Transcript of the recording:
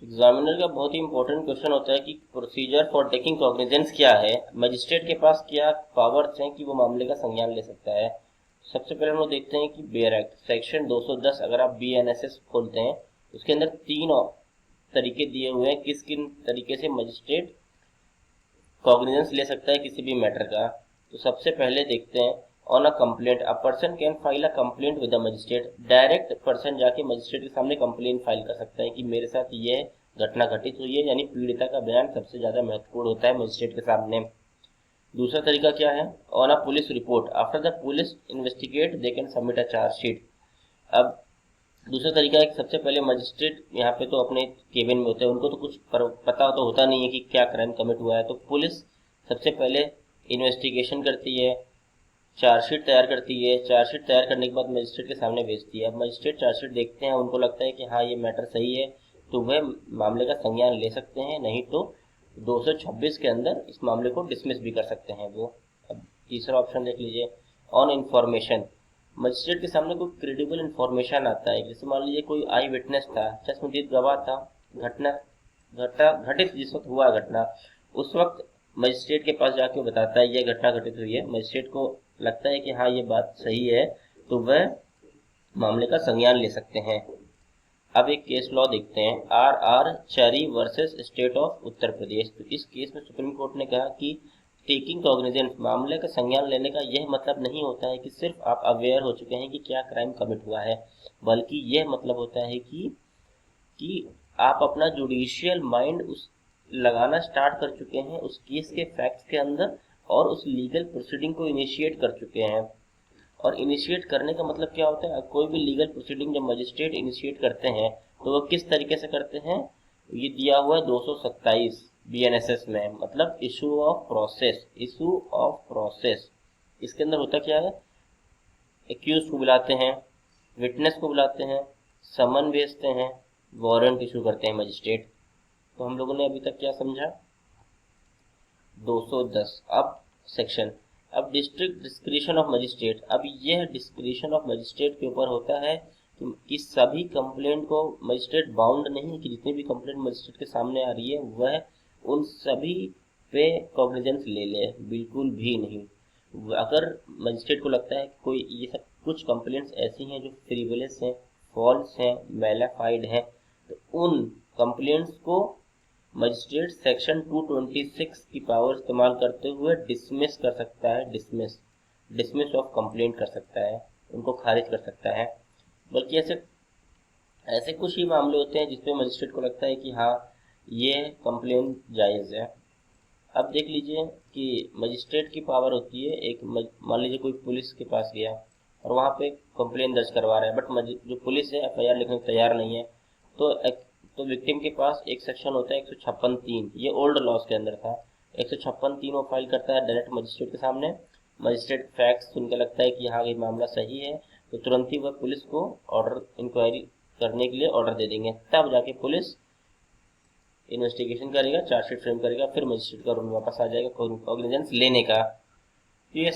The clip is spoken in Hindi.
एग्जामिनर का बहुत ही इंपॉर्टेंट क्वेश्चन होता है कि प्रोसीजर फॉर टेकिंग कॉग्निजेंस क्या है, मजिस्ट्रेट के पास क्या पावर्स हैं कि वो मामले का संज्ञान ले सकता है। सबसे पहले हम लोग देखते हैं कि बेयर एक्ट सेक्शन 210, अगर आप BNSS खोलते हैं उसके अंदर तीन तरीके दिए हुए हैं किस किन तरीके से मजिस्ट्रेट कॉग्निजेंस ले सकता है किसी भी मैटर का। तो सबसे पहले देखते हैं, on a complaint a person can file a complaint with the magistrate. Direct person जाके मजिस्ट्रेट के सामने कंप्लेंट फाइल कर सकता है कि मेरे साथ ये घटना घटित हुई है, यानी पीड़िता का बयान सबसे ज्यादा महत्वपूर्ण होता है मजिस्ट्रेट के सामने। दूसरा तरीका क्या है, on a police report after the police investigate they can submit a chargesheet. अब दूसरा तरीका है कि सबसे पहले मजिस्ट्रेट यहाँ पे तो अपने केबिन में होते हैं, उनको तो कुछ पता तो होता नहीं है कि क्या क्राइम कमिट हुआ है, तो पुलिस सबसे पहले इन्वेस्टिगेशन करती है, चार्जशीट तैयार करती है, चार्जशीट तैयार करने के बाद मजिस्ट्रेट के सामने भेजती है। अब मजिस्ट्रेट चार्जशीट देखते हैं, उनको लगता है कि हाँ ये मैटर सही है तो वह मामले का संज्ञान ले सकते हैं, नहीं तो 226 के अंदर इस मामले को डिसमिस भी कर सकते हैं वो। अब तीसरा ऑप्शन देख लीजिए, ऑन इंफॉर्मेशन। मजिस्ट्रेट के सामने कोई क्रेडिबल इंफॉर्मेशन आता है, जैसे मान लीजिए कोई आई विटनेस था, चश्मदीद गवाह था, घटना घटित जिस वक्त हुआ घटना उस वक्त मजिस्ट्रेट के पास जाके वो बताता है यह घटना घटित हुई है, मजिस्ट्रेट को लगता है कि हाँ ये बात सही है, तो वह मामले का संज्ञान ले सकते हैं। अब एक केस लॉ देखते हैं, RR चरी versus state of Uttar Pradesh. तो इस केस में सुप्रीम कोर्ट ने कहा कि टेकिंग कॉग्निजेंस मामले का संज्ञान लेने का यह मतलब नहीं होता है कि सिर्फ आप अवेयर हो चुके हैं कि क्या क्राइम कमिट हुआ है, बल्कि यह मतलब होता है कि आप अपना जुडिशियल माइंड उस लगाना स्टार्ट कर चुके हैं उस केस के फैक्ट्स के अंदर, और उस लीगल प्रोसीडिंग को इनिशिएट कर चुके हैं। और इनिशिएट करने का मतलब क्या होता है, कोई भी लीगल प्रोसीडिंग जब मजिस्ट्रेट इनिशिएट करते हैं तो वो किस तरीके से करते हैं, ये दिया हुआ है 227 BNSS में, मतलब issue of process. Issue of process इसके अंदर होता क्या है, एक्यूज को बुलाते हैं, विटनेस को बुलाते हैं, समन भेजते हैं, वारंट इशू करते हैं मजिस्ट्रेट। तो हम लोगों ने अभी तक क्या समझा, 210। अब सेक्शन, अब डिस्ट्रिक्ट डिस्क्रिशन ऑफ मजिस्ट्रेट। अब यह डिस्क्रिशन ऑफ मजिस्ट्रेट के ऊपर होता है कि सभी कंप्लेंट को मजिस्ट्रेट बाउंड नहीं, कि जितनी भी कंप्लेंट मजिस्ट्रेट के सामने आ रही है वह उन सभी पे कॉग्निजेंस ले ले, बिल्कुल भी नहीं। अगर मजिस्ट्रेट को लगता है कि कोई ये सब कुछ कंप्लेंट्स ऐसी हैं जो फ्रीवलेस हैं, फॉल्स हैं, मेलाफाइड हैं, तो उन कंप्लेंट्स को मजिस्ट्रेट सेक्शन 226 की पावर इस्तेमाल करते हुए डिसमिस कर सकता है, डिसमिस ऑफ कंप्लेंट कर सकता है, उनको खारिज कर सकता है। बल्कि ऐसे ऐसे कुछ ही मामले होते हैं जिसमें मजिस्ट्रेट को लगता है कि हाँ ये कंप्लेंट जायज़ है। अब देख लीजिए कि मजिस्ट्रेट की पावर होती है, एक मान लीजिए कोई पुलिस के पास गया और वहाँ पे कंप्लेंट दर्ज करवा रहा है, बट जो पुलिस है FIR लिखने को तैयार नहीं है, तो तो विक्टिम के पास एक सेक्शन होता है 156(3), ये ओल्ड लॉज के अंदर था। 156(3) वो फाइल करता है डायरेक्ट मजिस्ट्रेट के सामने। मजिस्ट्रेट फैक्ट्स सुनकर लगता है कि हाँ ये मामला सही है, तो तुरंत ही वह पुलिस को ऑर्डर इंक्वायरी करने के लिए ऑर्डर दे देंगे, तब जाके पुलिस इन्वेस्टिगेशन करेगा, चार्जशीट फ्रेम करेगा, फिर मजिस्ट्रेट का रूल वापस आ जाएगा कॉग्निजेंस लेने का। तो ये